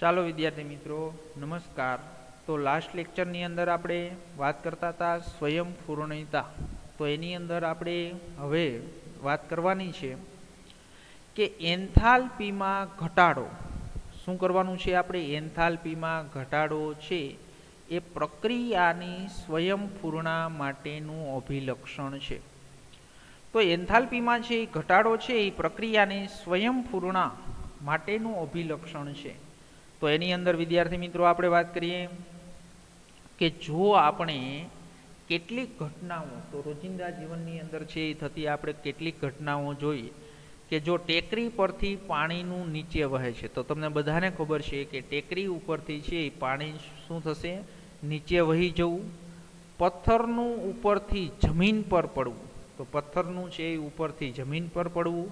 ચાલો વિદ્યાર્થી મિત્રો નમસ્કાર। તો લાસ્ટ લેક્ચરની અંદર આપણે વાત કરતા હતા સ્વયંપૂર્ણતા। તો એની અંદર આપણે હવે વાત કરવાની છે કે એન્થાલ્પીમાં ઘટાડો શું કરવાનું છે। આપણે એન્થાલ્પીમાં ઘટાડો છે એ પ્રક્રિયાની સ્વયંપૂર્ણા માટેનું અભિલક્ષણ છે। તો એન્થાલ્પીમાં છે ઘટાડો છે એ પ્રક્રિયાની સ્વયંપૂર્ણા માટેનું અભિલક્ષણ છે। તો એની અંદર વિદ્યાર્થી મિત્રો આપણે વાત કરીએ કે જો આપણે કેટલીક ઘટનાઓ તો રોજિંદા જીવનની અંદર છે એ થતી આપણે કેટલીક ઘટનાઓ જોઈએ કે જો ટેકરી પરથી પાણીનું નીચે વહે છે તો તમને બધાને ખબર છે કે ટેકરી ઉપરથી છે એ પાણી શું થશે, નીચે વહી જવું। પથ્થરનું ઉપરથી જમીન પર પડવું, તો પથ્થરનું છે એ ઉપરથી જમીન પર પડવું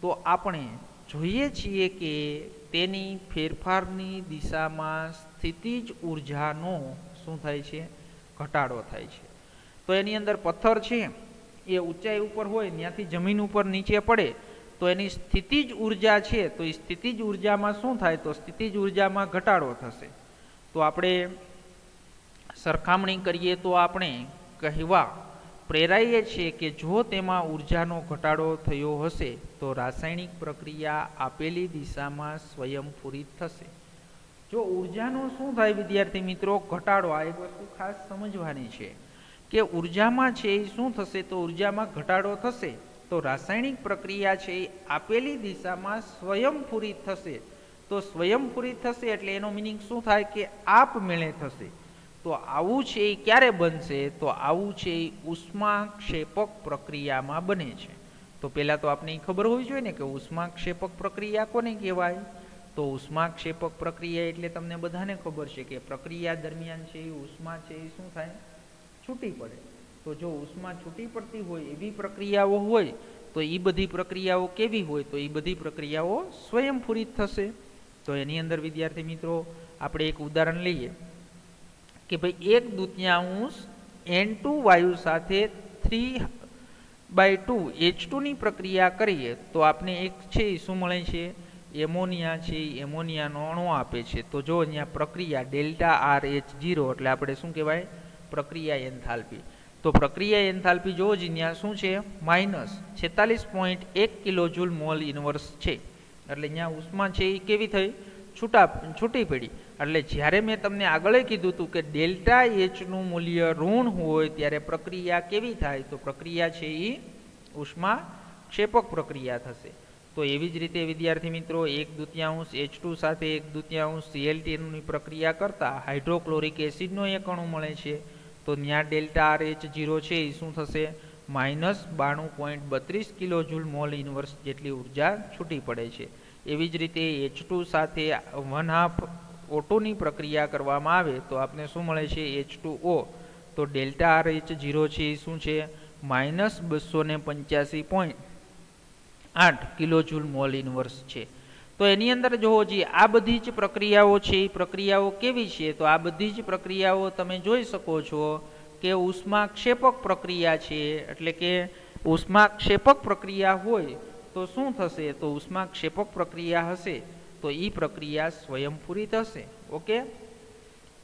તો આપણે જોઈએ છીએ કે તેની ફેરફારની દિશામાં સ્થિતિજ ઉર્જાનો શું થાય છે, ઘટાડો થાય છે। તો એની અંદર પથ્થર છે એ ઊંચાઈ ઉપર હોય ત્યાંથી જમીન ઉપર નીચે પડે તો એની સ્થિતિજ ઉર્જા છે તો એ સ્થિતિજ ઉર્જામાં શું થાય, તો સ્થિતિજ ઉર્જામાં ઘટાડો થશે। તો આપણે સરખામણી કરીએ તો આપણે કહેવા પ્રેરાઈએ છીએ કે જો તેમાં ઉર્જાનો ઘટાડો થયો હશે તો રાસાયણિક પ્રક્રિયા આપેલી દિશામાં સ્વયંપૂરિત થશે। જો ઉર્જાનો શું થાય વિદ્યાર્થી મિત્રો, ઘટાડો, આ એક વસ્તુ ખાસ સમજવાની છે કે ઉર્જામાં છે એ શું થશે, તો ઉર્જામાં ઘટાડો થશે તો રાસાયણિક પ્રક્રિયા છે એ આપેલી દિશામાં સ્વયંપૂરિત થશે। તો સ્વયંપૂરિત થશે એટલે એનો મિનિંગ શું થાય કે આપમેળે થશે। તો આવું છે એ ક્યારે બનશે, તો આવું છે એ ઉષ્માક્ષેપક પ્રક્રિયામાં બને છે। તો પહેલા તો આપણે ખબર હોવી જોઈએ ને કે ઉષ્માક્ષેપક પ્રક્રિયા કોને કહેવાય। તો ઉષ્માક્ષેપક પ્રક્રિયા એટલે તમને બધાને ખબર છે કે પ્રક્રિયા દરમિયાન છે એ ઉષ્મા છે એ શું થાય, છૂટી પડે। તો જો ઉષ્મા છૂટી પડતી હોય એવી પ્રક્રિયાઓ હોય તો એ બધી પ્રક્રિયાઓ કેવી હોય, તો એ બધી પ્રક્રિયાઓ સ્વયંપૂરિત થશે। તો એની અંદર વિદ્યાર્થી મિત્રો આપણે એક ઉદાહરણ લઈએ કે ભાઈ 1/2 N2 વાયુ સાથે 3/2 H2 ની પ્રક્રિયા કરીએ તો આપણે એક છે શું મળે છે, એમોનિયા છે, એમોનિયાનો અણુ આપે છે। તો જો અહીંયા પ્રક્રિયા ΔRH0 એટલે આપણે શું કહેવાય, પ્રક્રિયા એન્થાલ્પી। તો પ્રક્રિયા એન્થાલ્પી જો જ અહીંયા શું છે, -46.1 કિલોજૂલ મોલ ઇનવર્સ છે। એટલે અહીંયા ઉષ્મા છે એ કેવી થઈ, છૂટી પડી। એટલે જ્યારે મેં તમને આગળ કીધું હતું કે ΔH નું મૂલ્ય ઋણ હોય ત્યારે પ્રક્રિયા કેવી થાય, તો પ્રક્રિયા છે એ ઉષ્માક્ષેપક પ્રક્રિયા થશે। તો એવી જ રીતે વિદ્યાર્થી મિત્રો 1/2 H2 સાથે 1/2 Cl ની પ્રક્રિયા કરતા હાઇડ્રોક્લોરિક એસિડનો એક અણુ મળે છે। તો ત્યાં ΔRH0 છે એ શું થશે, -92.32 કિલોજૂલ મોલ ઇનવર્સ જેટલી ઉર્જા છૂટી પડે છે। એવી જ રીતે H2 સાથે 1/2 O2 ની પ્રક્રિયા કરવામાં આવે તો આપણે શું મળે છે, H2O। તો ΔRH0 છે એ શું છે, -285.8 કિલોજૂલ મોલ ઇનવર્સ છે। તો એની અંદર જોવો જોઈએ આ બધી જ પ્રક્રિયાઓ છે એ પ્રક્રિયાઓ કેવી છે, તો આ બધી જ પ્રક્રિયાઓ તમે જોઈ શકો છો કે ઉષ્માક્ષેપક પ્રક્રિયા છે। એટલે કે ઉષ્માક્ષેપક પ્રક્રિયા હોય તો શું થશે, તો ઉષ્માક્ષેપક પ્રક્રિયા હશે તો એ પ્રક્રિયા સ્વયંપૂરિત હશે। ઓકે,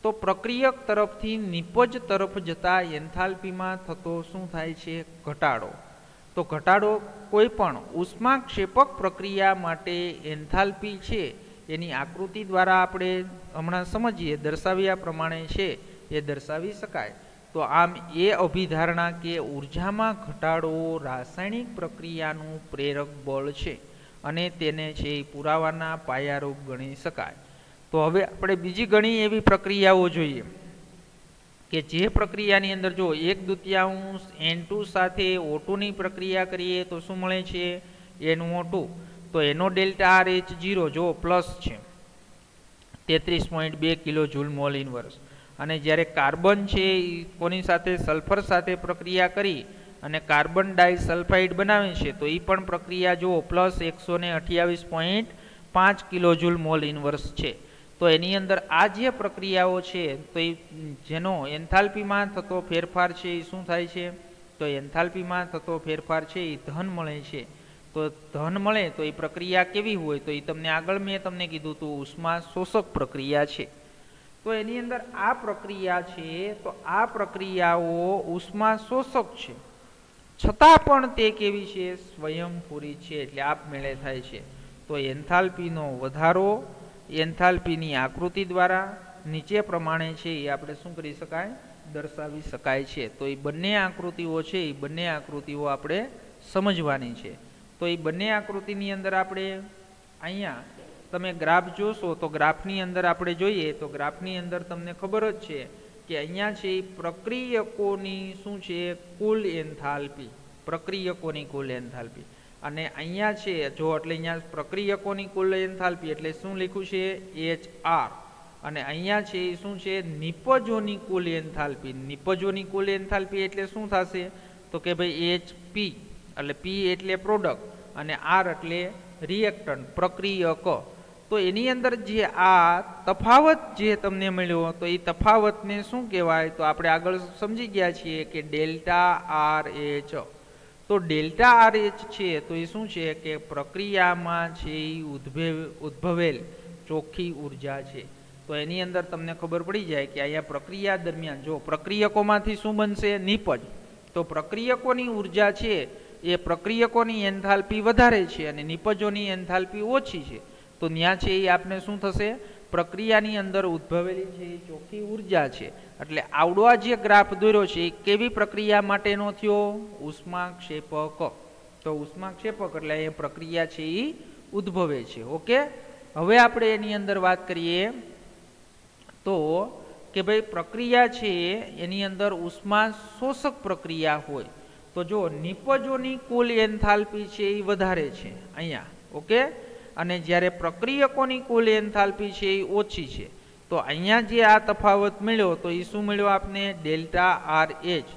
તો પ્રક્રિયક તરફથી નિપજ તરફ જતા એન્થાલ્પીમાં થતો શું થાય છે, ઘટાડો। તો ઘટાડો કોઈ પણ ઉષ્માક્ષેપક પ્રક્રિયા માટે એન્થાલ્પી છે એની આકૃતિ દ્વારા આપણે હમણાં સમજીએ દર્શાવ્યા પ્રમાણે છે એ દર્શાવી શકાય। તો આમ એ અભિધારણા કે ઉર્જામાં ઘટાડો રાસાયણિક પ્રક્રિયાનું પ્રેરક બળ છે અને તેને છે પુરાવાના પાયારૂપ ગણી શકાય। તો હવે આપણે બીજી ઘણી એવી પ્રક્રિયાઓ જોઈએ કે જે પ્રક્રિયાની અંદર જો 1/2 N2 સાથે O2 ની પ્રક્રિયા કરીએ તો શું મળે છે, NO2। તો એનો ΔRH0 જો પ્લસ છે 33.2 કિલોજૂલ મોલ ઇનવર્સ। અને જ્યારે કાર્બન છે કોની સાથે, સલ્ફર સાથે પ્રક્રિયા કરી અને કાર્બન ડાઇસલ્ફાઇડ બનાવે છે તો એ પણ પ્રક્રિયા જુઓ +128.5 કિલોજૂલ મોલ ઇનવર્સ છે। તો એની અંદર આ જે પ્રક્રિયાઓ છે તો એ જેનો એન્થાલ્પીમાં થતો ફેરફાર છે એ શું થાય છે, તો એન્થાલ્પીમાં થતો ફેરફાર છે એ ધન મળે છે। તો ધન મળે તો એ પ્રક્રિયા કેવી હોય, તો એ તમને આગળ મેં તમને કીધું હતું ઉષ્મા શોષક પ્રક્રિયા છે. તો એની અંદર આ પ્રક્રિયા છે, તો આ પ્રક્રિયાઓ ઉષ્મા શોષક છે, છતાં પણ તે કેવી છે, સ્વયંપૂરી છે, એટલે આપમેળે થાય છે. તો એન્થાલ્પીનો વધારો એન્થાલ્પીની આકૃતિ દ્વારા નીચે પ્રમાણે છે એ આપણે શું કરી શકાય, દર્શાવી શકાય છે. તો એ બંને આકૃતિઓ છે, એ બંને આકૃતિઓ આપણે સમજવાની છે. તો એ બંને આકૃતિની અંદર આપણે અહીંયા તમે ગ્રાફ જોશો તો ગ્રાફની અંદર આપણે જોઈએ તો ગ્રાફની અંદર તમને ખબર જ છે કે અહીંયા છે પ્રક્રિયકોની શું છે, કુલ એન્થાલ્પી, પ્રક્રિયકોની કુલ એન્થાલ્પી. અને અહીંયા છે જો એટલે અહીંયા પ્રક્રિયકોની કુલ એન્થાલ્પી એટલે શું લખ્યું છે, HR. અને અહીંયા છે એ શું છે, નિપજોની કુલ એન્થાલ્પી. નિપજોની કુલ એન્થાલ્પી એટલે શું થશે, તો કે ભાઈ HP એટલે P એટલે પ્રોડક્ટ અને R એટલે રિએક્ટન્ટ, પ્રક્રિયક. તો એની અંદર જે આ તફાવત જે તમને મળ્યો તો એ તફાવતને શું કહેવાય, તો આપણે આગળ સમજી ગયા છીએ કે ડેલ્ટા RH. તો ડેલ્ટા RH છે તો એ શું છે કે પ્રક્રિયામાં છે એ ઉદ્ભવેલ ચોખ્ખી ઉર્જા છે. તો એની અંદર તમને ખબર પડી જાય કે અહીંયા પ્રક્રિયા દરમિયાન જો પ્રક્રિયકોમાંથી શું બનશે, નિપજ. તો પ્રક્રિયકોની ઉર્જા છે એ પ્રક્રિયકોની એન્થાલ્પી વધારે છે અને નિપજોની એન્થાલ્પી ઓછી છે. તો ત્યાં છે એ આપને શું થશે, પ્રક્રિયાની અંદર ઉદ્ભવેલી છે એ ચોખ્ખી ઉર્જા છે. એટલે આવડો આ જે ગ્રાફ દોર્યો છે એ કેવી પ્રક્રિયા માટેનો થયો, ઉષ્માક્ષેપક. તો ઉષ્માક્ષેપક એટલે એ પ્રક્રિયા છે એ ઉદ્ભવે છે. ઓકે, હવે આપણે એની અંદર વાત કરીએ તો કે ભાઈ પ્રક્રિયા છે એની અંદર ઉષ્મા શોષક પ્રક્રિયા હોય તો જો નિપજોની કુલ એન્થાલ્પી છે એ વધારે છે અહીંયા. ઓકે, અને જ્યારે પ્રક્રિયકોની કુલ એન્થાલ્પી છે એ ઓછી છે. તો અહીંયા જે આ તફાવત મળ્યો તો એ શું મળ્યો આપને, ડેલ્ટા RH.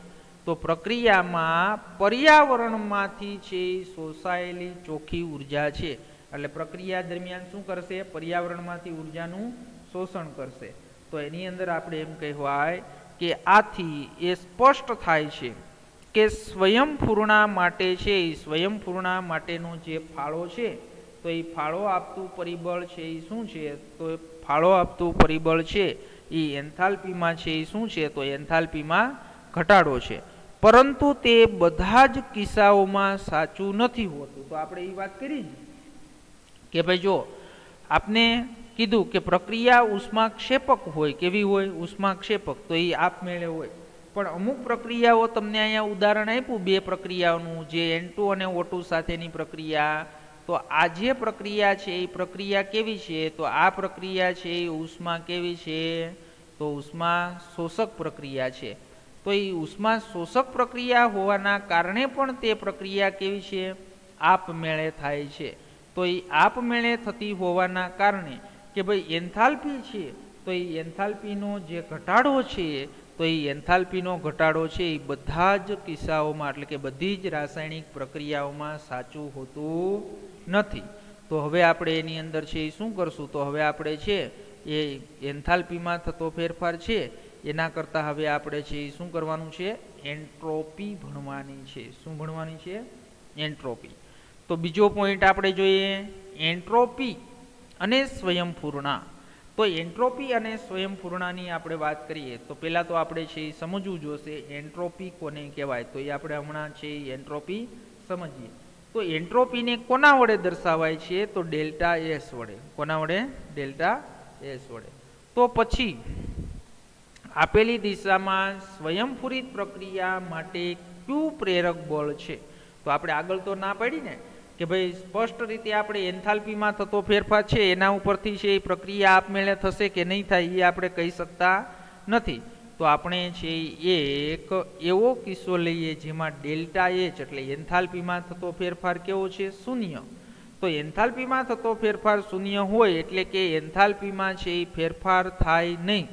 તો પ્રક્રિયામાં પર્યાવરણમાંથી છે શોષાયેલી ચોખ્ખી ઉર્જા છે. એટલે પ્રક્રિયા દરમિયાન શું કરશે, પર્યાવરણમાંથી ઉર્જાનું શોષણ કરશે. તો એની અંદર આપણે એમ કહેવાય કે આથી એ સ્પષ્ટ થાય છે કે સ્વયંપૂર્ણા માટે છે, સ્વયંપૂર્ણા માટેનો જે ફાળો છે તો એ ફાળો આપતું પરિબળ છે એ શું છે, તો ફાળો આપતું પરિબળ છે એ એન્થાલ્પીમાં છે એ શું છે, તો એન્થાલ્પીમાં ઘટાડો છે. પરંતુ તે બધા જ કિસ્સાઓમાં સાચું નથી હોતું. તો આપણે એ વાત કરી કે ભાઈ જો આપને કીધું કે પ્રક્રિયા ઉષ્માક્ષેપક હોય, કેવી હોય, ઉષ્માક્ષેપક. તો એ આપમેળે હોય. પણ અમુક પ્રક્રિયાઓ તમને અહીંયા ઉદાહરણ આપ્યું બે પ્રક્રિયાઓનું, જે N2 અને O2 સાથેની પ્રક્રિયા. તો આ જે પ્રક્રિયા છે એ પ્રક્રિયા કેવી છે, તો આ પ્રક્રિયા છે એ ઉષ્મા કેવી છે, તો ઉષ્મા શોષક પ્રક્રિયા છે. તો એ ઉષ્મા શોષક પ્રક્રિયા હોવાના કારણે પણ તે પ્રક્રિયા કેવી છે, આપમેળે થાય છે. તો એ આપમેળે થતી હોવાના કારણે કે ભાઈ એન્થાલ્પી છે તો એ એન્થાલ્પીનો જે ઘટાડો છે તો એ એન્થાલ્પીનો ઘટાડો છે એ બધા જ કિસ્સાઓમાં એટલે કે બધી જ રાસાયણિક પ્રક્રિયાઓમાં સાચું હોતું નથી. તો હવે આપણે એની અંદર છે એ શું કરશું, તો હવે આપણે છે એ એન્થાલ્પીમાં થતો ફેરફાર છે એના કરતાં હવે આપણે છે એ શું કરવાનું છે, એન્ટ્રોપી ભણવાની છે. શું ભણવાની છે, એન્ટ્રોપી. તો બીજો પોઈન્ટ આપણે જોઈએ એન્ટ્રોપી અને સ્વયંપૂર્ણા. તો એન્ટ્રોપી અને સ્વયંપૂર્ણાની આપણે વાત કરીએ તો પહેલાં તો આપણે છે એ સમજવું જોશે એન્ટ્રોપી કોને કહેવાય. તો એ આપણે હમણાં છે એ એન્ટ્રોપી સમજીએ. તો એન્ટ્રોપીને કોના વડે દર્શાવાય છે, તો ડેલ્ટા S વડે. કોના વડે, ડેલ્ટા S વડે. તો પછી આપેલી દિશામાં સ્વયંપૂરિત પ્રક્રિયા માટે કયું પ્રેરક બળ છે, તો આપણે આગળ તો ના પાડી ને કે ભાઈ સ્પષ્ટ રીતે આપણે એન્થાલ્પીમાં થતો ફેરફાર છે એના ઉપરથી છે એ પ્રક્રિયા આપમેળે થશે કે નહીં થાય એ આપણે કહી શકતા નથી. તો આપણે છે એક એવો કિસ્સો લઈએ જેમાં ડેલ્ટા H એટલે એન્થાલ્પીમાં થતો ફેરફાર કેવો છે, શૂન્ય. તો એન્થાલ્પીમાં થતો ફેરફાર શૂન્ય હોય એટલે કે એન્થાલ્પીમાં છે એ ફેરફાર થાય નહીં,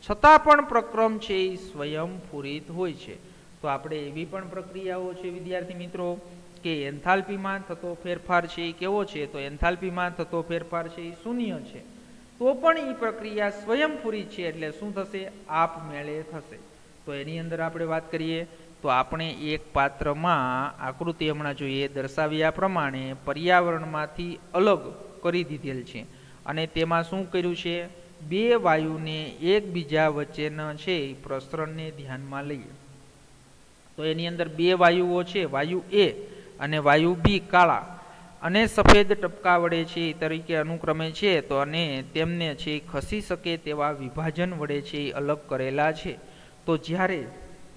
છતાં પણ પ્રક્રમ છે એ સ્વયંપૂરિત હોય છે. તો આપણે એવી પણ પ્રક્રિયાઓ છે વિદ્યાર્થી મિત્રો કે એન્થાલ્પીમાં થતો ફેરફાર છે એ કેવો છે, તો એન્થાલ્પીમાં થતો ફેરફાર છે એ શૂન્ય છે, તો પણ એ પ્રક્રિયા સ્વયંપૂરી છે એટલે શું થશે, આપમેળે થશે. તો એની અંદર આપણે વાત કરીએ તો આપણે એક પાત્રમાં આકૃતિ હમણાં જોઈએ દર્શાવ્યા પ્રમાણે પર્યાવરણમાંથી અલગ કરી દીધેલ છે અને તેમાં શું કર્યું છે, બે વાયુને એકબીજા વચ્ચેના છે પ્રસરણને ધ્યાનમાં લઈએ તો એની અંદર બે વાયુઓ છે, વાયુ એ અને વાયુ બી કાળા અને સફેદ ટપકા વડે છે તરીકે અનુક્રમે છે તો અને તેમને છે ખસી શકે તેવા વિભાજન વડે છે અલગ કરેલા છે. તો જ્યારે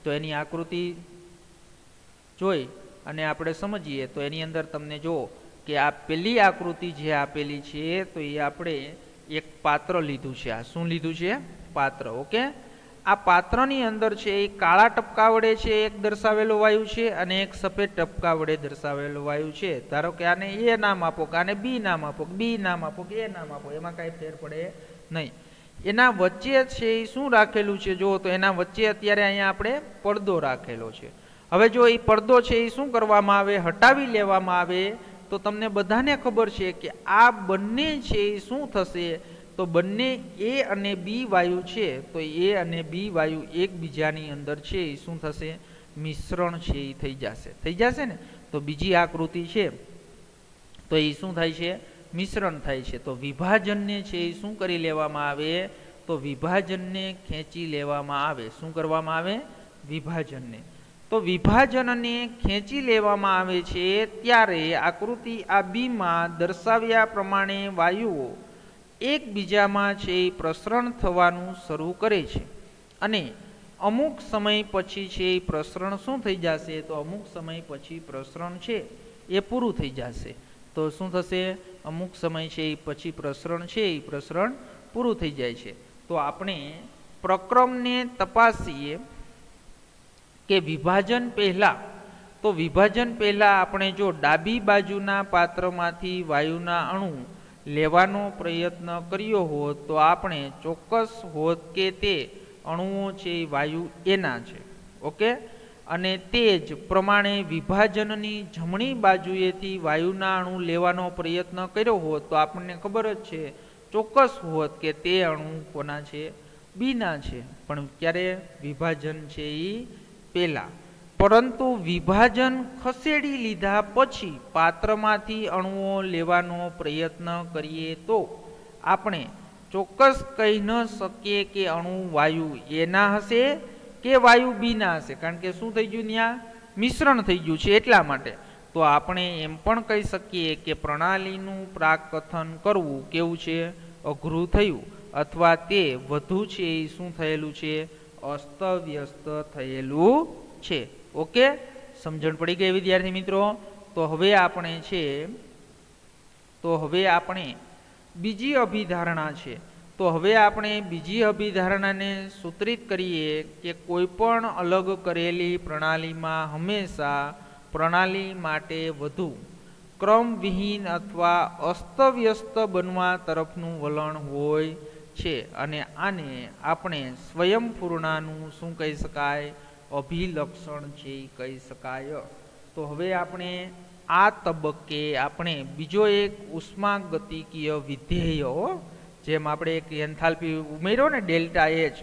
તો એની આકૃતિ જોઈ અને આપણે સમજીએ તો એની અંદર તમને જો કે આ પેલી આકૃતિ જે આપેલી છે તો એ આપણે એક પાત્ર લીધું છે. આ શું લીધું છે, પાત્ર. ઓકે, આ પાત્રની અંદર છે એ કાળા ટપકા વડે છે એક દર્શાવેલો વાયુ છે અને એક સફેદ ટપકા વડે દર્શાવેલો વાયુ છે. ધારો કે આને એ નામ આપો કે આને બી નામ આપો, બી નામ આપો કે એ નામ આપો, એમાં કાંઈ ફેર પડે નહીં. એના વચ્ચે છે એ શું રાખેલું છે જો તો એના વચ્ચે અત્યારે અહીંયા આપણે પડદો રાખેલો છે. હવે જો એ પડદો છે એ શું કરવામાં આવે, હટાવી લેવામાં આવે તો તમને બધાને ખબર છે કે આ બંને છે એ શું થશે, તો બંને એ અને બી વાયુ છે તો એ અને બી વાયુ એકબીજાની અંદર છે એ શું થશે, મિશ્રણ છે એ થઈ જશે ને. તો બીજી આકૃતિ છે તો એ શું થાય છે, મિશ્રણ થાય છે. તો વિભાજનને છે એ શું કરી લેવામાં આવે, તો વિભાજનને ખેંચી લેવામાં આવે. શું કરવામાં આવે, વિભાજનને. તો વિભાજનને ખેંચી લેવામાં આવે છે ત્યારે આકૃતિ આ બીમાં દર્શાવ્યા પ્રમાણે વાયુઓ એકબીજામાં છે એ પ્રસરણ થવાનું શરૂ કરે છે અને અમુક સમય પછી છે એ પ્રસરણ શું થઈ જશે, તો અમુક સમય પછી પ્રસરણ છે એ પૂરું થઈ જશે. તો શું થશે, અમુક સમય છે એ પછી પ્રસરણ છે એ પ્રસરણ પૂરું થઈ જાય છે. તો આપણે પ્રક્રમને તપાસીએ કે વિભાજન પહેલા, તો વિભાજન પહેલા આપણે જો ડાબી બાજુના પાત્રમાંથી વાયુના અણુ લેવાનો પ્રયત્ન કર્યો હોત તો આપણે ચોક્કસ હોત કે તે અણુઓ છે વાયુ એના છે. ઓકે, અને તે જ પ્રમાણે વિભાજનની જમણી બાજુએથી વાયુના અણુ લેવાનો પ્રયત્ન કર્યો હોત તો આપણને ખબર જ છે, ચોક્કસ હોત કે તે અણુ કોના છે, બીના છે. પણ ક્યારે, વિભાજન છે એ પહેલા. પરંતુ વિભાજન ખસેડી લીધા પછી પાત્રમાંથી અણુઓ લેવાનો પ્રયત્ન કરીએ તો આપણે ચોક્કસ કહી ન શકીએ કે અણુ વાયુ એના હશે કે વાયુ બીના હશે, કારણ કે શું થઈ ગયું, ત્યાં મિશ્રણ થઈ ગયું છે એટલા માટે. તો આપણે એમ પણ કહી શકીએ કે પ્રણાલીનું પ્રાકકથન કરવું કેવું છે, અઘરું થયું અથવા તે વધુ છે એ શું થયેલું છે, અસ્તવ્યસ્ત થયેલું છે. ઓકે, સમજણ પડી ગઈ વિદ્યાર્થી મિત્રો. તો હવે આપણે બીજી અભિધારણા છે. તો હવે આપણે બીજી અભિધારણાને સૂત્રિત કરીએ કે કોઈ પણ અલગ કરેલી પ્રણાલીમાં હંમેશા પ્રણાલી માટે વધુ ક્રમવિહીન અથવા અસ્તવ્યસ્ત બનવા તરફનું વલણ હોય છે અને આને આપણે સ્વયંપૂર્ણાનું શું કહી શકાય, અભિલક્ષણ છે કહી શકાય. તો હવે આપણે આ તબક્કે આપણે બીજો એક ઉષ્માગતિકીય વિધેય, જેમ આપણે એક એન્થાલ્પી ઉમેર્યો ને ડેલ્ટા એચ,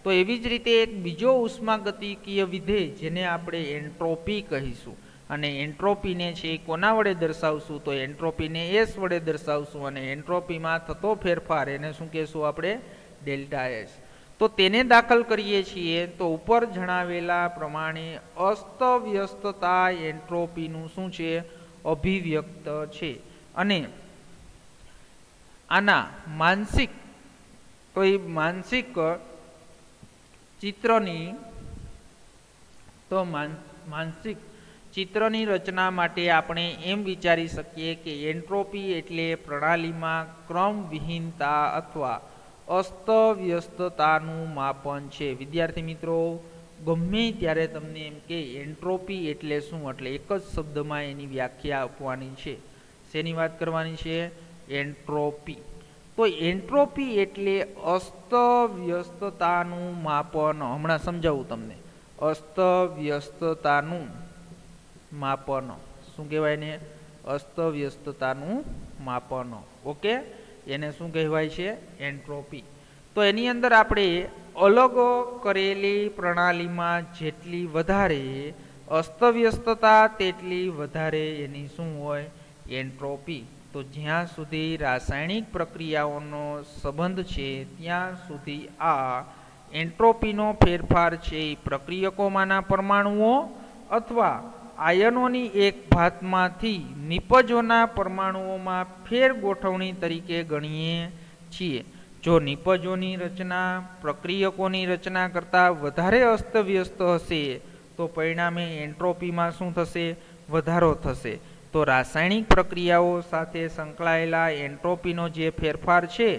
તો એવી જ રીતે એક બીજો ઉષ્માગતિકીય વિધેય જેને આપણે એન્ટ્રોપી કહીશું. અને એન્ટ્રોપીને છે એ કોના વડે દર્શાવશું, તો એન્ટ્રોપીને એસ વડે દર્શાવશું અને એન્ટ્રોપીમાં થતો ફેરફાર એને શું કહેશું આપણે, ડેલ્ટા એસ. તો તેને દાખલ કરીએ છીએ તો ઉપર જણાવેલા પ્રમાણે અસ્તવ્યસ્તતા એન્ટ્રોપીનું શું છે, અભિવ્યક્ત છે. અને આના માનસિક, તો એ માનસિક ચિત્રની, તો માનસિક ચિત્રની રચના માટે આપણે એમ વિચારી શકીએ કે એન્ટ્રોપી એટલે પ્રણાલીમાં ક્રમવિહીનતા અથવા અસ્તવ્યસ્તતાનું માપન છે. વિદ્યાર્થી મિત્રો, ગમે ત્યારે તમને એમ કે એન્ટ્રોપી એટલે શું, એટલે એક જ શબ્દમાં એની વ્યાખ્યા આપવાની છે. શેની વાત કરવાની છે, એન્ટ્રોપી. તો એન્ટ્રોપી એટલે અસ્તવ્યસ્તતાનું માપન. હમણાં સમજાવું તમને. અસ્તવ્યસ્તતાનું માપન શું કહેવાય ને, અસ્તવ્યસ્તતાનું માપન. ઓકે, એને શું કહેવાય છે, એન્ટ્રોપી. તો એની અંદર આપણે અલગ કરેલી પ્રણાલીમાં જેટલી વધારે અસ્તવ્યસ્તતા તેટલી વધારે એની શું હોય? એન્ટ્રોપી. તો જ્યાં સુધી રાસાયણિક પ્રક્રિયાઓનો સંબંધ છે ત્યાં સુધી આ એન્ટ્રોપીનો ફેરફાર છે એ પ્રક્રિયકોમાંના પરમાણુઓ અથવા આયનોની એક ભાતમાંથી નિપજોના પરમાણુઓમાં ફેર ગોઠવણી તરીકે ગણીએ છીએ. જો નિપજોની રચના પ્રક્રિયકોની રચના કરતાં વધારે અસ્તવ્યસ્ત હશે તો પરિણામે એન્ટ્રોપીમાં શું થશે? વધારો થશે. તો રાસાયણિક પ્રક્રિયાઓ સાથે સંકળાયેલા એન્ટ્રોપીનો જે ફેરફાર છે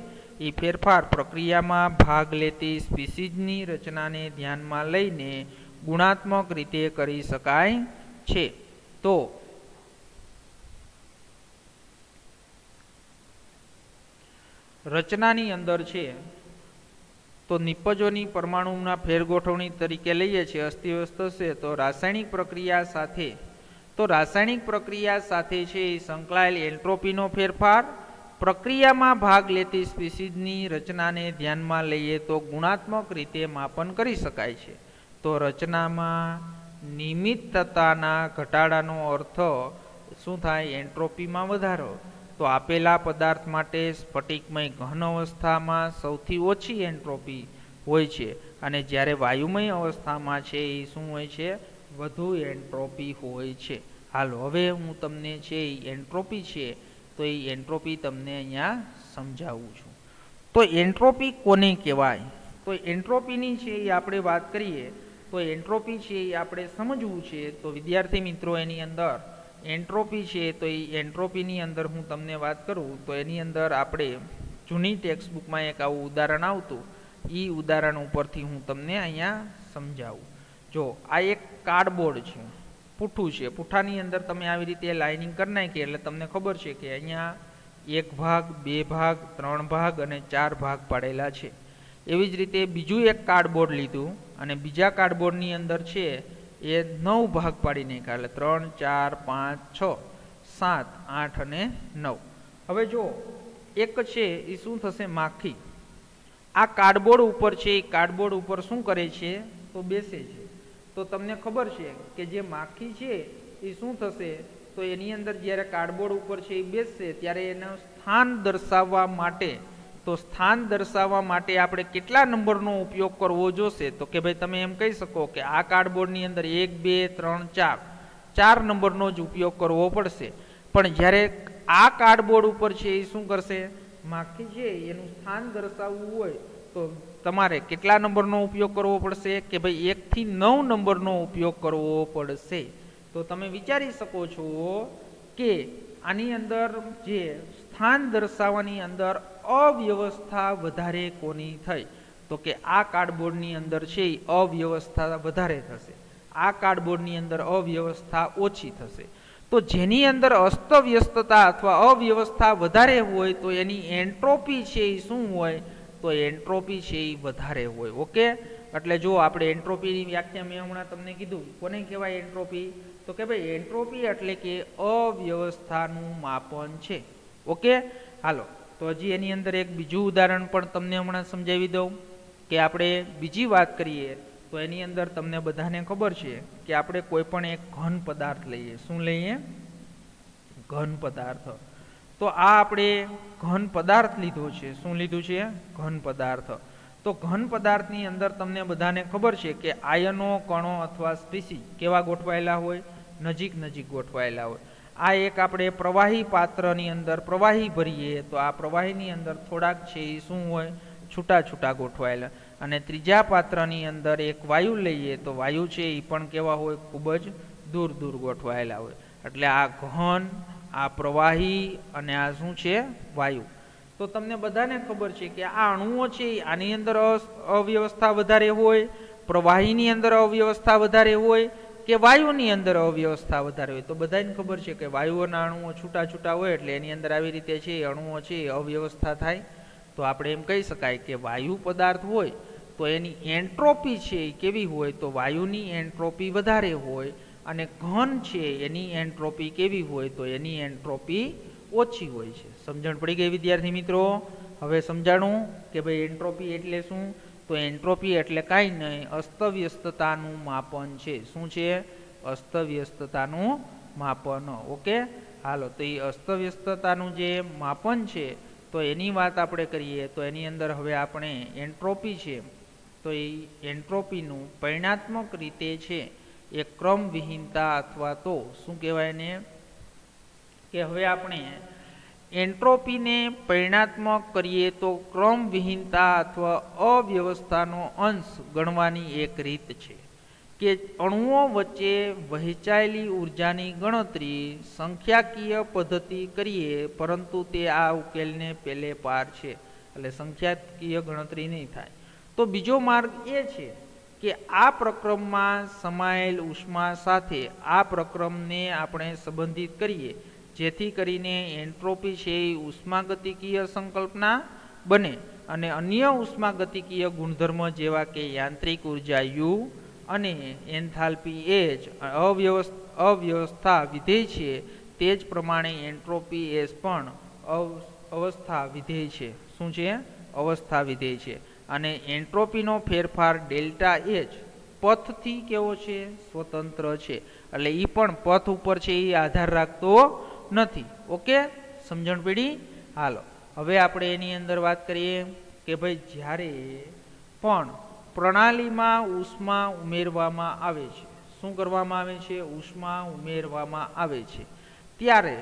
એ ફેરફાર પ્રક્રિયામાં ભાગ લેતી સ્પીસીઝની રચનાને ધ્યાનમાં લઈને ગુણાત્મક રીતે કરી શકાય છે. તો રચનાની અંદર છે તો નિપજોની પરમાણુના ફેરગોઠવણી તરીકે લઈએ છીએ અસ્તવ્યસ્ત છે તો રાસાયણિક પ્રક્રિયા સાથે છે એ સંકળાયેલ એન્ટ્રોપીનો ફેરફાર પ્રક્રિયામાં ભાગ લેતી સ્પીસીઝની રચનાને ધ્યાનમાં લઈએ તો ગુણાત્મક રીતે માપન કરી શકાય છે. તો રચનામાં નિયમિતતાના ઘટાડાનો અર્થ શું થાય? એન્ટ્રોપીમાં વધારો. તો આપેલા પદાર્થ માટે સ્ફટિકમય ઘન અવસ્થામાં સૌથી ઓછી એન્ટ્રોપી હોય છે અને જ્યારે વાયુમય અવસ્થામાં છે એ શું હોય છે? વધુ એન્ટ્રોપી હોય છે. હાલો હવે હું તમને છે એ એન્ટ્રોપી છે તો એ એન્ટ્રોપી તમને અહીંયા સમજાવું છું. તો એન્ટ્રોપી કોને કહેવાય? તો એન્ટ્રોપીની છે એ આપણે વાત કરીએ તો એન્ટ્રોપી છે એ આપણે સમજવું છે. તો વિદ્યાર્થી મિત્રો એની અંદર એન્ટ્રોપી છે તો એ એન્ટ્રોપીની અંદર હું તમને વાત કરું તો એની અંદર આપણે જૂની ટેક્સ્ટ બુકમાં એક આવું ઉદાહરણ આવતું, એ ઉદાહરણ ઉપરથી હું તમને અહીંયા સમજાવું. જો આ એક કાર્ડબોર્ડ છે, પૂઠું છે. પૂઠાની અંદર તમે આવી રીતે લાઇનિંગ કરી નાખી એટલે તમને ખબર છે કે અહીંયા 1 ભાગ 2 ભાગ 3 ભાગ અને 4 ભાગ પાડેલા છે. એવી જ રીતે બીજું એક કાર્ડબોર્ડ લીધું અને બીજા કાર્ડબોર્ડની અંદર છે એ 9 ભાગ પાડી નાખ્યા એટલે 3 4 5 6 7 8 અને 9. હવે જો એક છે એ શું થશે? માખી આ કાર્ડબોર્ડ ઉપર છે એ કાર્ડબોર્ડ ઉપર શું કરે છે? તો બેસે છે. તો તમને ખબર છે કે જે માખી છે એ શું થશે? તો એની અંદર જ્યારે કાર્ડબોર્ડ ઉપર છે એ બેસશે ત્યારે એનું સ્થાન દર્શાવવા માટે આપણે કેટલા નંબરનો ઉપયોગ કરવો જોશે? તો કે ભાઈ તમે એમ કહી શકો કે આ કાર્ડબોર્ડની અંદર 1 2 3 4 4 નંબરનો જ ઉપયોગ કરવો પડશે. પણ જ્યારે આ કાર્ડબોર્ડ ઉપર છે એ શું કરશે? માખી છે એનું સ્થાન દર્શાવવું હોય તો તમારે કેટલા નંબરનો ઉપયોગ કરવો પડશે? કે ભાઈ 1 થી 9 નંબરનો ઉપયોગ કરવો પડશે. તો તમે વિચારી શકો છો કે આની અંદર જે સ્થાન દર્શાવવાની અંદર અવ્યવસ્થા વધારે કોની થઈ? તો કે આ કાર્ડબોર્ડની અંદર છે એ અવ્યવસ્થા વધારે થશે, આ કાર્ડબોર્ડની અંદર અવ્યવસ્થા ઓછી થશે. તો જેની અંદર અસ્તવ્યસ્તતા અથવા અવ્યવસ્થા વધારે હોય તો એની એન્ટ્રોપી છે એ શું હોય? તો એન્ટ્રોપી છે એ વધારે હોય. ઓકે, એટલે જો આપણે એન્ટ્રોપીની વ્યાખ્યા મેં હમણાં તમને કીધું. કોને કહેવાય એન્ટ્રોપી? તો કે ભાઈ એન્ટ્રોપી એટલે કે અવ્યવસ્થાનું માપન છે. ઓકે, હાલો તો હજી એની અંદર એક બીજું ઉદાહરણ પણ તમને હમણાં સમજાવી દઉં કે આપણે બીજી વાત કરીએ તો એની અંદર તમને બધાને ખબર છે કે આપણે કોઈ પણ એક ઘન પદાર્થ લઈએ. શું લઈએ? ઘન પદાર્થ. તો આ આપણે ઘન પદાર્થ લીધો છે. શું લીધું છે? ઘન પદાર્થ. તો ઘન પદાર્થની અંદર તમને બધાને ખબર છે કે આયનો, કણો અથવા સ્પીસીઝ કેવા ગોઠવાયેલા હોય? નજીક નજીક ગોઠવાયેલા હોય. આ એક આપણે પ્રવાહી પાત્રની અંદર પ્રવાહી ભરીએ તો આ પ્રવાહીની અંદર થોડાક છે એ શું હોય? છૂટા છૂટા ગોઠવાયેલા. અને ત્રીજા પાત્રની અંદર એક વાયુ લઈએ તો વાયુ છે એ પણ કેવા હોય? ખૂબ જ દૂર દૂર ગોઠવાયેલા હોય. એટલે આ ઘન, આ પ્રવાહી અને આ શું છે? વાયુ. તો તમને બધાને ખબર છે કે આ અણુઓ છે આની અંદર અવ્યવસ્થા વધારે હોય, પ્રવાહીની અંદર અવ્યવસ્થા વધારે હોય કે વાયુની અંદર અવ્યવસ્થા વધારે હોય? તો બધાને ખબર છે કે વાયુઓના અણુઓ છૂટા છૂટા હોય એટલે એની અંદર આવી રીતે છે અણુઓ છે અવ્યવસ્થા થાય. તો આપણે એમ કહી શકાય કે વાયુ પદાર્થ હોય તો એની એન્ટ્રોપી છે એ કેવી હોય? તો વાયુની એન્ટ્રોપી વધારે હોય. અને ઘન છે એની એન્ટ્રોપી કેવી હોય? તો એની એન્ટ્રોપી ઓછી હોય છે. સમજણ પડી ગઈ વિદ્યાર્થી મિત્રો? હવે સમજાણું કે ભાઈ એન્ટ્રોપી એટલે શું? તો એન્ટ્રોપી એટલે કાંઈ નહીં, અસ્તવ્યસ્તતાનું માપન છે. શું છે? અસ્તવ્યસ્તતાનું માપન. ઓકે, હાલો, તો એ અસ્તવ્યસ્તતાનું જે માપન છે તો એની વાત આપણે કરીએ તો એની અંદર હવે આપણે એન્ટ્રોપી છે તો એ એન્ટ્રોપીનું પરિણાત્મક રીતે છે એ ક્રમવિહીનતા અથવા તો શું કહેવાય ને કે હવે આપણે એન્ટ્રોપીને પરિણાત્મક કરીએ તો ક્રમવિહીનતા અથવા અવ્યવસ્થાનો અંશ ગણવાની એક રીત છે કે અણુઓ વચ્ચે વહેંચાયેલી ઉર્જાની ગણતરી સંખ્યાકીય પદ્ધતિ કરીએ, પરંતુ તે આ ઉકેલને પેલે પાર છે, એટલે સંખ્યાકીય ગણતરી નહીં થાય. તો બીજો માર્ગ એ છે કે આ પ્રક્રમમાં સમાયેલ ઉષ્મા સાથે આ પ્રક્રમને આપણે સંબંધિત કરીએ, જેથી કરીને એન્ટ્રોપી છે એ ઉષ્માગતિકીય સંકલ્પના બને અને અન્ય ઉષ્માગતિકીય ગુણધર્મ જેવા કે યાંત્રિક ઉર્જા U અને એન્થાલ્પી H અવ્યવસ્થા વિધેય છે, તે જ પ્રમાણે એન્ટ્રોપી S પણ અવસ્થા વિધેય છે. શું છે? અવસ્થા વિધેય છે. અને એન્ટ્રોપીનો ફેરફાર ડેલ્ટા H પથથી કેવો છે? સ્વતંત્ર છે. એટલે એ પણ પથ ઉપર છે એ આધાર રાખતો નથી. ઓકે, સમજણ પડી? હાલો, હવે આપણે એની અંદર વાત કરીએ કે ભાઈ જ્યારે પણ પ્રણાલીમાં ઉષ્મા ઉમેરવામાં આવે છે, શું કરવામાં આવે છે? ઉષ્મા ઉમેરવામાં આવે છે ત્યારે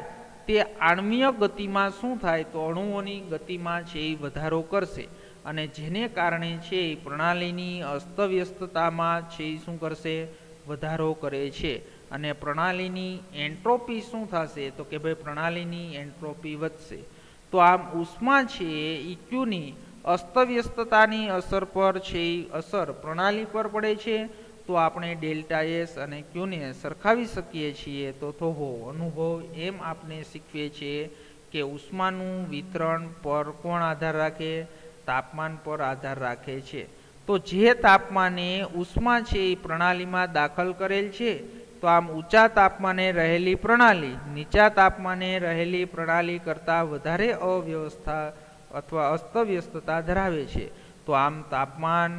તે આણ્વીય ગતિમાં શું થાય? તો અણુઓની ગતિમાં છે એ વધારો કરશે અને જેને કારણે છે એ પ્રણાલીની અસ્તવ્યસ્તતામાં છે એ શું કરશે? વધારો કરે છે. અને પ્રણાલીની એન્ટ્રોપી શું થશે? તો કે ભાઈ પ્રણાલીની એન્ટ્રોપી વધશે. તો આમ ઉષ્મા છે એ Qની અસ્તવ્યસ્તતાની અસર પર છે એ અસર પ્રણાલી પર પડે છે. તો આપણે ડેલ્ટા S અને Qને સરખાવી શકીએ છીએ. તો થોહો અનુભવ એમ આપણે શીખવીએ છીએ કે ઉષ્માનું વિતરણ પર કોણ આધાર રાખે? તાપમાન પર આધાર રાખે છે. તો જે તાપમાને ઉષ્મા છે એ પ્રણાલીમાં દાખલ કરેલ છે, તો આમ ઊંચા તાપમાને રહેલી પ્રણાલી નીચા તાપમાને રહેલી પ્રણાલી કરતાં વધારે અવ્યવસ્થા અથવા અસ્તવ્યસ્તતા ધરાવે છે. તો આમ તાપમાન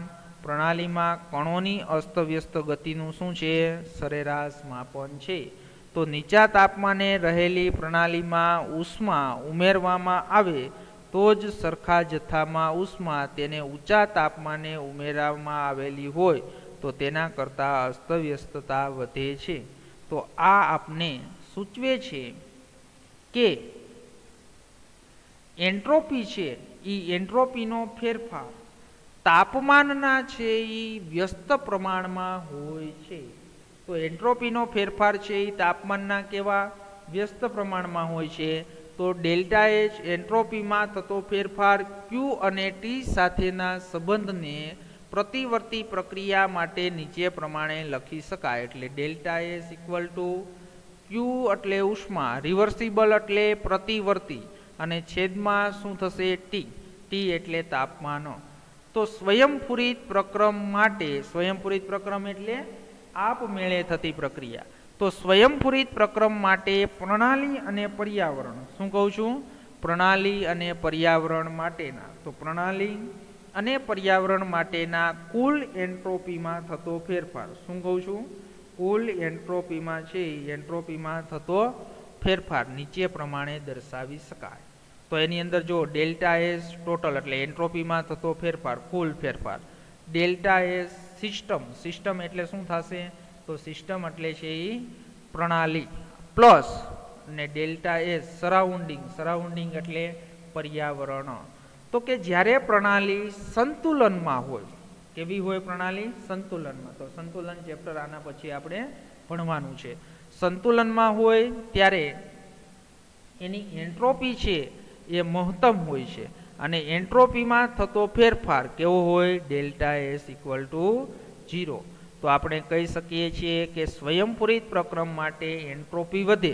પ્રણાલીમાં કણોની અસ્તવ્યસ્ત ગતિનું શું છે? સરેરાશ માપન છે. તો નીચા તાપમાને રહેલી પ્રણાલીમાં ઉષ્મા ઉમેરવામાં આવે તો જ સરખા જથ્થામાં ઉષ્મા તેને ઊંચા તાપમાને ઉમેરવામાં આવેલી હોય તો તેના કરતાં અસ્તવ્યસ્તતા વધે છે. તો આ આપને સૂચવે છે કે એન્ટ્રોપી છે એ એન્ટ્રોપીનો ફેરફાર તાપમાનના છે એ વ્યસ્ત પ્રમાણમાં હોય છે. તો એન્ટ્રોપીનો ફેરફાર છે એ તાપમાનના કેવા? વ્યસ્ત પ્રમાણમાં હોય છે. તો ડેલ્ટા H એન્ટ્રોપીમાં થતો ફેરફાર Q અને T સાથેના સંબંધને પ્રતિવર્તી પ્રક્રિયા માટે નીચે પ્રમાણે લખી શકાય. એટલે delta S equal to Q એટલે ઉષ્મા, રિવર્સિબલ એટલે પ્રતિવર્તી અને છેદમાં શું થશે? T એટલે તાપમાન. તો સ્વયંપૂરિત પ્રક્રમ માટે, સ્વયંપૂરિત પ્રક્રમ એટલે આપમેળે થતી પ્રક્રિયા. તો સ્વયંપૂરિત પ્રક્રમ માટે પ્રણાલી અને પર્યાવરણ, શું કહું છું? પ્રણાલી અને પર્યાવરણ માટેના, તો પ્રણાલી અને પર્યાવરણ માટેના કુલ એન્ટ્રોપીમાં થતો ફેરફાર, શું કહું છું? કુલ એન્ટ્રોપીમાં છે એન્ટ્રોપીમાં થતો ફેરફાર નીચે પ્રમાણે દર્શાવી શકાય. તો એની અંદર જો ડેલ્ટા S ટોટલ એટલે એન્ટ્રોપીમાં થતો ફેરફાર, કુલ ફેરફાર. ડેલ્ટા S સિસ્ટમ એટલે શું થશે? તો સિસ્ટમ એટલે છે એ પ્રણાલી પ્લસ ને ડેલ્ટા S સરાઉન્ડિંગ એટલે પર્યાવરણ. તો કે જ્યારે પ્રણાલી સંતુલનમાં હોય, કેવી હોય પ્રણાલી? સંતુલનમાં. તો સંતુલન ચેપ્ટર આના પછી આપણે ભણવાનું છે. સંતુલનમાં હોય ત્યારે એની એન્ટ્રોપી છે એ મહત્તમ હોય છે અને એન્ટ્રોપીમાં થતો ફેરફાર કેવો હોય? Delta S equal to 0. તો આપણે કહી શકીએ છીએ કે સ્વયંપૂરિત પ્રક્રમ માટે એન્ટ્રોપી વધે,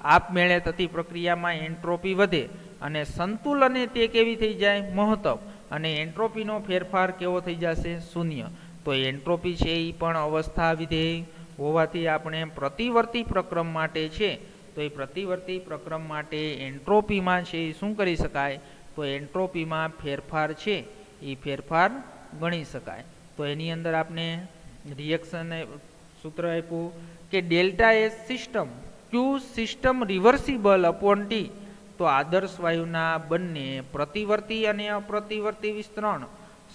આપમેળે થતી પ્રક્રિયામાં એન્ટ્રોપી વધે અને સંતુલને તે કેવી થઈ જાય? મહત્તમ. અને એન્ટ્રોપીનો ફેરફાર કેવો થઈ જશે? શૂન્ય. તો એન્ટ્રોપી છે એ પણ અવસ્થા વિધેય હોવાથી આપણે પ્રતિવર્તી પ્રક્રમ માટે છે તો એ પ્રતિવર્તી પ્રક્રમ માટે એન્ટ્રોપીમાં છે એ શું કરી શકાય? તો એન્ટ્રોપીમાં ફેરફાર છે એ ફેરફાર ગણી શકાય. તો એની અંદર આપણે રિએક્શન સૂત્ર આપ્યું કે ડેલ્ટા એસ સિસ્ટમ ક્યુ સિસ્ટમ રિવર્સિબલ અપોન ટી. તો આદર્શ વાયુના બંને પ્રતિવર્તી અને અપ્રતિવર્તી વિસ્તરણ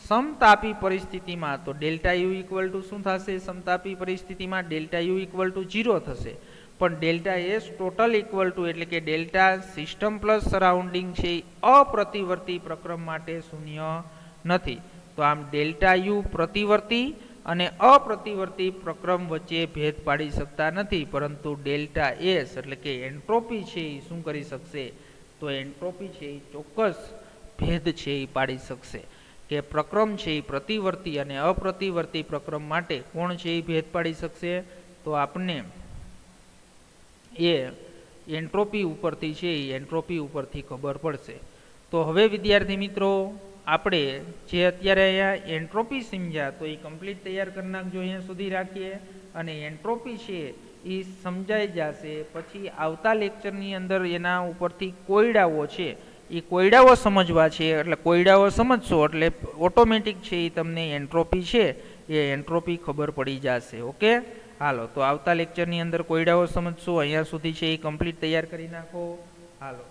સમતાપી પરિસ્થિતિમાં તો ડેલ્ટા યુ ઇક્વલ ટુ શું થશે? સમતાપી પરિસ્થિતિમાં ડેલ્ટા યુ ઇક્વલ ટુ 0 થશે. પણ delta S total equal to એટલે કે ડેલ્ટા સિસ્ટમ પ્લસ સરાઉન્ડિંગ છે અપ્રતિવર્તી પ્રક્રમ માટે શૂન્ય નથી. તો આમ ડેલ્ટા યુ પ્રતિવર્તી અને અપ્રતિવર્તી પ્રક્રમ વચ્ચે ભેદ પાડી શકતા નથી, પરંતુ ડેલ્ટા એસ એટલે કે એન્ટ્રોપી છે એ શું કરી શકશે? તો એન્ટ્રોપી છે એ ચોક્કસ ભેદ છે એ પાડી શકશે કે પ્રક્રમ છે એ પ્રતિવર્તી અને અપ્રતિવર્તી પ્રક્રમ માટે કોણ છે એ ભેદ પાડી શકશે? તો આપણને એ એન્ટ્રોપી ઉપરથી છે એ એન્ટ્રોપી ઉપરથી ખબર પડશે. તો હવે વિદ્યાર્થી મિત્રો આપણે જે અત્યારે અહીંયા એન્ટ્રોપી સમજ્યા તો એ કમ્પ્લીટ તૈયાર કરી નાખજો, અહીંયા સુધી રાખીએ. અને એન્ટ્રોપી છે એ સમજાઈ જશે પછી આવતા લેક્ચરની અંદર એના ઉપરથી કોયડાઓ છે એ કોયડાઓ સમજવા છે. એટલે કોયડાઓ સમજશો એટલે ઓટોમેટિક છે એ તમને એન્ટ્રોપી છે એ એન્ટ્રોપી ખબર પડી જશે. ઓકે, હાલો તો આવતા લેક્ચરની અંદર કોયડાઓ સમજશો. અહીંયા સુધી છે એ કમ્પ્લીટ તૈયાર કરી નાખો. હાલો.